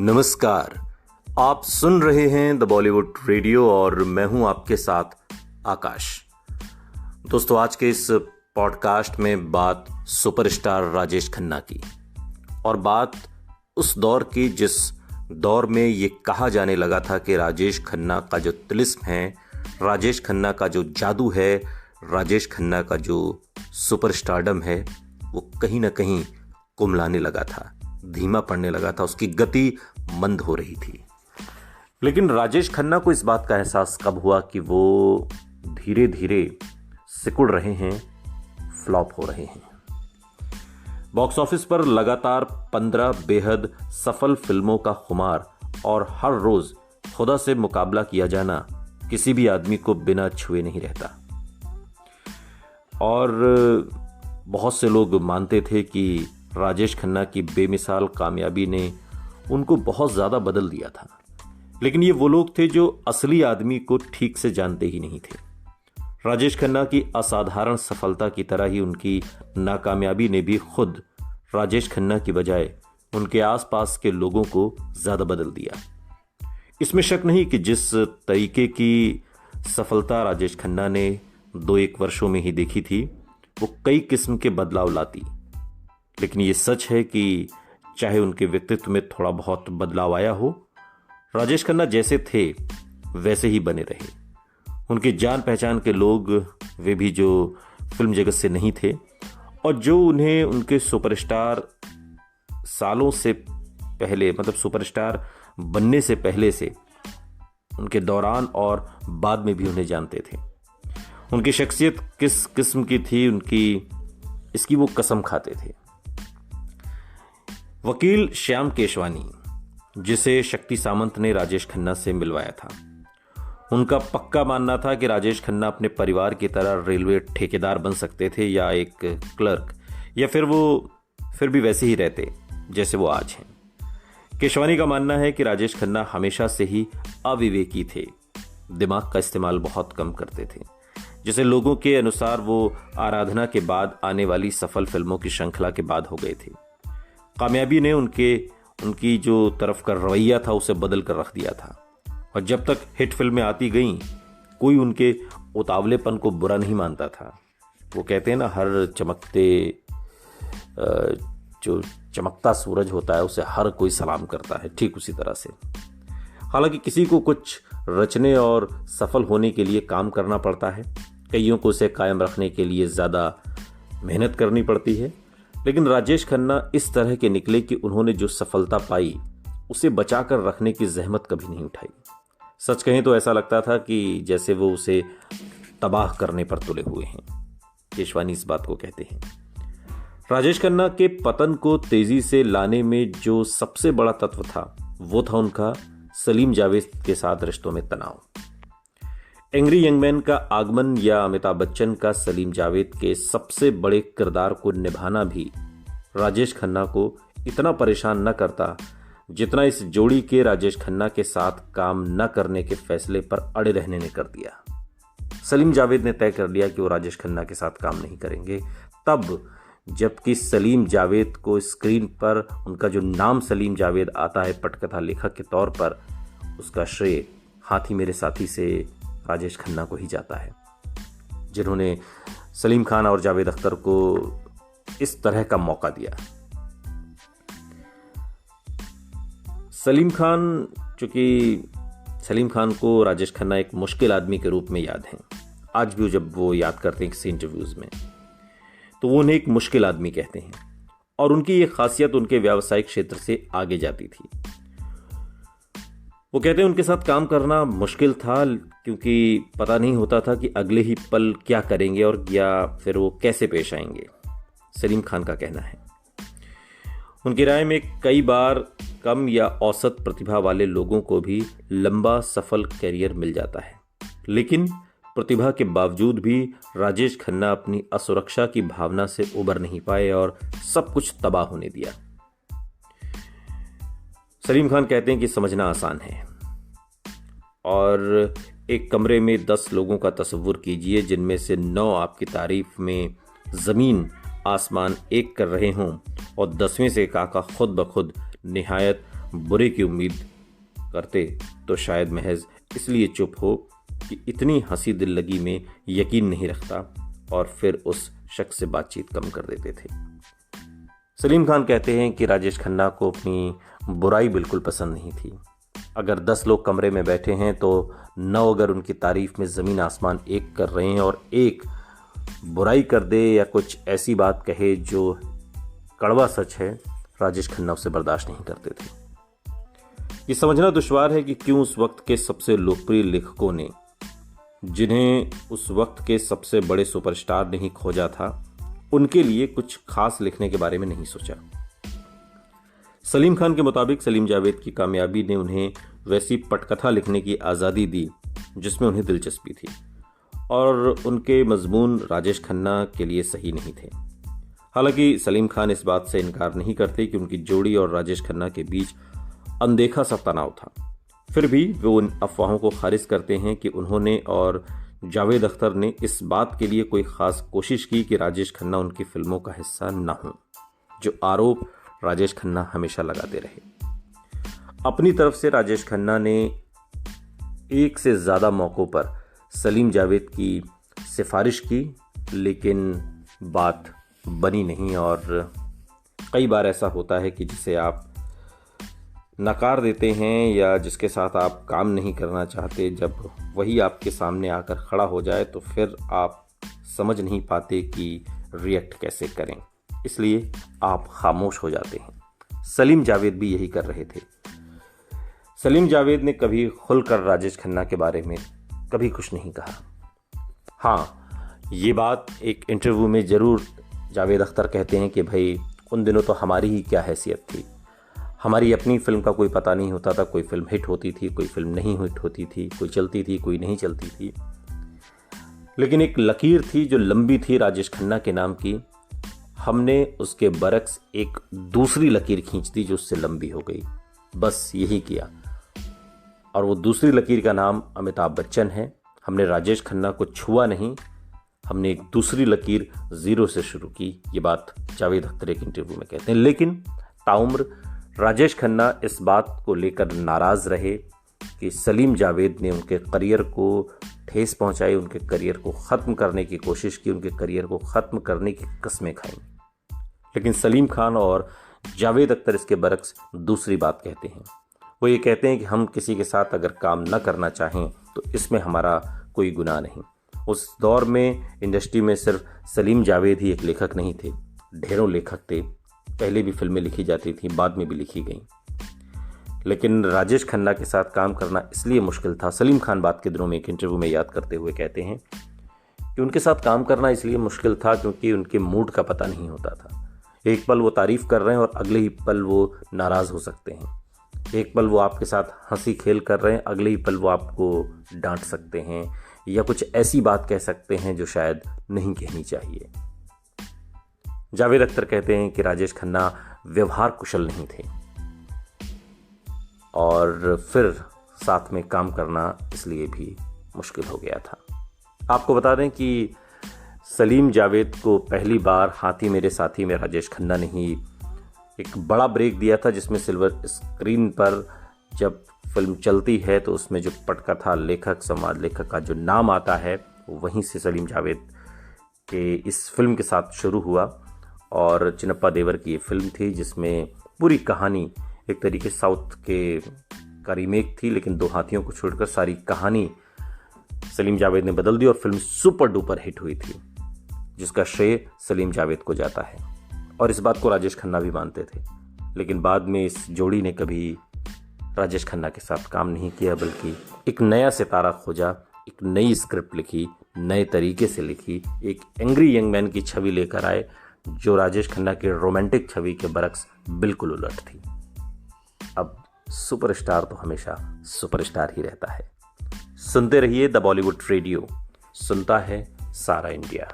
नमस्कार। आप सुन रहे हैं द बॉलीवुड रेडियो और मैं हूं आपके साथ आकाश। दोस्तों, आज के इस पॉडकास्ट में बात सुपरस्टार राजेश खन्ना की और बात उस दौर की जिस दौर में ये कहा जाने लगा था कि राजेश खन्ना का जो तिलिस्म है, राजेश खन्ना का जो जादू है, राजेश खन्ना का जो सुपरस्टारडम है, वो कहीं ना कहीं कुम्हलाने लगा था, धीमा पड़ने लगा था, उसकी गति मंद हो रही थी। लेकिन राजेश खन्ना को इस बात का एहसास कब हुआ कि वो धीरे धीरे सिकुड़ रहे हैं, फ्लॉप हो रहे हैं। बॉक्स ऑफिस पर लगातार 15 बेहद सफल फिल्मों का खुमार और हर रोज खुदा से मुकाबला किया जाना किसी भी आदमी को बिना छुए नहीं रहता। और बहुत से लोग मानते थे कि राजेश खन्ना की बेमिसाल कामयाबी ने उनको बहुत ज़्यादा बदल दिया था। लेकिन ये वो लोग थे जो असली आदमी को ठीक से जानते ही नहीं थे। राजेश खन्ना की असाधारण सफलता की तरह ही उनकी नाकामयाबी ने भी खुद राजेश खन्ना की बजाय उनके आसपास के लोगों को ज़्यादा बदल दिया। इसमें शक नहीं कि जिस तरीके की सफलता राजेश खन्ना ने 2-1 वर्षों में ही देखी थी, वो कई किस्म के बदलाव लाती। लेकिन ये सच है कि चाहे उनके व्यक्तित्व में थोड़ा बहुत बदलाव आया हो, राजेश खन्ना जैसे थे वैसे ही बने रहे। उनके जान पहचान के लोग, वे भी जो फिल्म जगत से नहीं थे और जो उन्हें उनके सुपरस्टार सालों से पहले, मतलब सुपरस्टार बनने से पहले से, उनके दौरान और बाद में भी उन्हें जानते थे। उनकी शख्सियत किस किस्म की थी, इसकी वो कसम खाते थे। वकील श्याम केशवानी, जिसे शक्ति सामंत ने राजेश खन्ना से मिलवाया था, उनका पक्का मानना था कि राजेश खन्ना अपने परिवार की तरह रेलवे ठेकेदार बन सकते थे या एक क्लर्क, या फिर भी वैसे ही रहते जैसे वो आज हैं। केशवानी का मानना है कि राजेश खन्ना हमेशा से ही अविवेकी थे, दिमाग का इस्तेमाल बहुत कम करते थे। जैसे लोगों के अनुसार वो आराधना के बाद आने वाली सफल फिल्मों की श्रृंखला के बाद हो गए थे। कामयाबी ने उनकी जो तरफ का रवैया था उसे बदल कर रख दिया था और जब तक हिट फिल्में आती गईं, कोई उनके उतावलेपन को बुरा नहीं मानता था। वो कहते हैं ना, हर जो चमकता सूरज होता है उसे हर कोई सलाम करता है, ठीक उसी तरह से। हालांकि किसी को कुछ रचने और सफल होने के लिए काम करना पड़ता है, कईयों को उसे कायम रखने के लिए ज़्यादा मेहनत करनी पड़ती है। लेकिन राजेश खन्ना इस तरह के निकले कि उन्होंने जो सफलता पाई उसे बचाकर रखने की जहमत कभी नहीं उठाई। सच कहें तो ऐसा लगता था कि जैसे वो उसे तबाह करने पर तुले हुए हैं। केशवानी इस बात को कहते हैं। राजेश खन्ना के पतन को तेजी से लाने में जो सबसे बड़ा तत्व था वो था उनका सलीम जावेद के साथ रिश्तों में तनाव। एंग्री यंग मैन का आगमन या अमिताभ बच्चन का सलीम जावेद के सबसे बड़े किरदार को निभाना भी राजेश खन्ना को इतना परेशान न करता जितना इस जोड़ी के राजेश खन्ना के साथ काम न करने के फैसले पर अड़े रहने ने कर दिया। सलीम जावेद ने तय कर लिया कि वो राजेश खन्ना के साथ काम नहीं करेंगे, तब जबकि सलीम जावेद को स्क्रीन पर उनका जो नाम सलीम जावेद आता है पटकथा लेखक के तौर पर, उसका श्रेय हाथी मेरे साथी से राजेश खन्ना को ही जाता है, जिन्होंने सलीम खान और जावेद अख्तर को इस तरह का मौका दिया। सलीम खान को राजेश खन्ना एक मुश्किल आदमी के रूप में याद हैं। आज भी जब वो याद करते हैं किसी इंटरव्यूज में, तो वो उन्हें एक मुश्किल आदमी कहते हैं और उनकी ये खासियत उनके व्यावसायिक क्षेत्र से आगे जाती थी। वो कहते हैं उनके साथ काम करना मुश्किल था क्योंकि पता नहीं होता था कि अगले ही पल क्या करेंगे और या फिर वो कैसे पेश आएंगे। सलीम खान का कहना है, उनकी राय में कई बार कम या औसत प्रतिभा वाले लोगों को भी लंबा सफल करियर मिल जाता है, लेकिन प्रतिभा के बावजूद भी राजेश खन्ना अपनी असुरक्षा की भावना से उबर नहीं पाए और सब कुछ तबाह होने दिया। सलीम खान कहते हैं कि समझना आसान है और एक कमरे में 10 लोगों का तस्वुर कीजिए जिनमें से 9 आपकी तारीफ में जमीन आसमान एक कर रहे हों और 10वें से काका खुद ब खुद निहायत बुरे की उम्मीद करते तो शायद महज इसलिए चुप हो कि इतनी हंसी दिल लगी में यकीन नहीं रखता, और फिर उस शख्स से बातचीत कम कर देते थे। सलीम खान कहते हैं कि राजेश खन्ना को अपनी बुराई बिल्कुल पसंद नहीं थी। अगर 10 लोग कमरे में बैठे हैं तो 9 अगर उनकी तारीफ में ज़मीन आसमान एक कर रहे हैं और एक बुराई कर दे या कुछ ऐसी बात कहे जो कड़वा सच है, राजेश खन्ना उसे बर्दाश्त नहीं करते थे। ये समझना दुश्वार है कि क्यों उस वक्त के सबसे लोकप्रिय लेखकों ने, जिन्हें उस वक्त के सबसे बड़े सुपरस्टार ने ही खोजा था, उनके लिए कुछ खास लिखने के बारे में नहीं सोचा। सलीम खान के मुताबिक सलीम जावेद की कामयाबी ने उन्हें वैसी पटकथा लिखने की आज़ादी दी जिसमें उन्हें दिलचस्पी थी, और उनके मजमून राजेश खन्ना के लिए सही नहीं थे। हालांकि सलीम खान इस बात से इनकार नहीं करते कि उनकी जोड़ी और राजेश खन्ना के बीच अनदेखा सा तनाव था। फिर भी वो उन अफवाहों को खारिज करते हैं कि उन्होंने और जावेद अख्तर ने इस बात के लिए कोई खास कोशिश की कि राजेश खन्ना उनकी फिल्मों का हिस्सा न हो, जो आरोप राजेश खन्ना हमेशा लगाते रहे। अपनी तरफ से राजेश खन्ना ने एक से ज़्यादा मौक़ों पर सलीम जावेद की सिफारिश की, लेकिन बात बनी नहीं, और कई बार ऐसा होता है कि जिसे आप नकार देते हैं या जिसके साथ आप काम नहीं करना चाहते, जब वही आपके सामने आकर खड़ा हो जाए तो फिर आप समझ नहीं पाते कि रिएक्ट कैसे करें, इसलिए आप खामोश हो जाते हैं। सलीम जावेद भी यही कर रहे थे। सलीम जावेद ने कभी खुलकर राजेश खन्ना के बारे में कभी कुछ नहीं कहा। हाँ, ये बात एक इंटरव्यू में ज़रूर जावेद अख्तर कहते हैं कि भाई उन दिनों तो हमारी ही क्या हैसियत थी, हमारी अपनी फिल्म का कोई पता नहीं होता था, कोई फिल्म हिट होती थी, कोई फिल्म नहीं हिट होती थी, कोई चलती थी, कोई नहीं चलती थी। लेकिन एक लकीर थी जो लंबी थी राजेश खन्ना के नाम की, हमने उसके बरक्स एक दूसरी लकीर खींच दी जो उससे लंबी हो गई, बस यही किया। और वो दूसरी लकीर का नाम अमिताभ बच्चन है। हमने राजेश खन्ना को छुआ नहीं, हमने एक दूसरी लकीर ज़ीरो से शुरू की। ये बात जावेद अख्तर एक इंटरव्यू में कहते हैं। लेकिन ताउम्र राजेश खन्ना इस बात को लेकर नाराज़ रहे कि सलीम जावेद ने उनके करियर को ठेस पहुंचाई, उनके करियर को ख़त्म करने की कोशिश की, उनके करियर को ख़त्म करने की कस्में खाई। लेकिन सलीम खान और जावेद अख्तर इसके बरक्स दूसरी बात कहते हैं। वो ये कहते हैं कि हम किसी के साथ अगर काम न करना चाहें तो इसमें हमारा कोई गुनाह नहीं। उस दौर में इंडस्ट्री में सिर्फ सलीम जावेद ही एक लेखक नहीं थे, ढेरों लेखक थे। पहले भी फिल्में लिखी जाती थी, बाद में भी लिखी गई, लेकिन राजेश खन्ना के साथ काम करना इसलिए मुश्किल था। सलीम खान बात के दिनों में एक इंटरव्यू में याद करते हुए कहते हैं कि उनके साथ काम करना इसलिए मुश्किल था क्योंकि उनके मूड का पता नहीं होता था। एक पल वो तारीफ कर रहे हैं और अगले ही पल वो नाराज़ हो सकते हैं। एक पल वो आपके साथ हंसी खेल कर रहे हैं, अगले ही पल वो आपको डांट सकते हैं या कुछ ऐसी बात कह सकते हैं जो शायद नहीं कहनी चाहिए। जावेद अख्तर कहते हैं कि राजेश खन्ना व्यवहार कुशल नहीं थे और फिर साथ में काम करना इसलिए भी मुश्किल हो गया था। आपको बता दें कि सलीम जावेद को पहली बार हाथी मेरे साथी में राजेश खन्ना ने ही एक बड़ा ब्रेक दिया था, जिसमें सिल्वर स्क्रीन पर जब फिल्म चलती है तो उसमें जो पटकथा लेखक, समाज लेखक का जो नाम आता है वहीं से सलीम जावेद के इस फिल्म के साथ शुरू हुआ। और चिनप्पा देवर की ये फिल्म थी जिसमें पूरी कहानी एक तरीके साउथ के का रीमेक थी, लेकिन दो हाथियों को छोड़कर सारी कहानी सलीम जावेद ने बदल दी और फिल्म सुपर डुपर हिट हुई थी, जिसका श्रेय सलीम जावेद को जाता है। और इस बात को राजेश खन्ना भी मानते थे। लेकिन बाद में इस जोड़ी ने कभी राजेश खन्ना के साथ काम नहीं किया, बल्कि एक नया सितारा खोजा, एक नई स्क्रिप्ट लिखी, नए तरीके से लिखी, एक एंग्री यंग मैन की छवि लेकर आए जो राजेश खन्ना के रोमांटिक छवि के बरक्स बिल्कुल उलट थी। अब सुपरस्टार तो हमेशा सुपरस्टार ही रहता है। सुनते रहिए द बॉलीवुड रेडियो, सुनता है सारा इंडिया।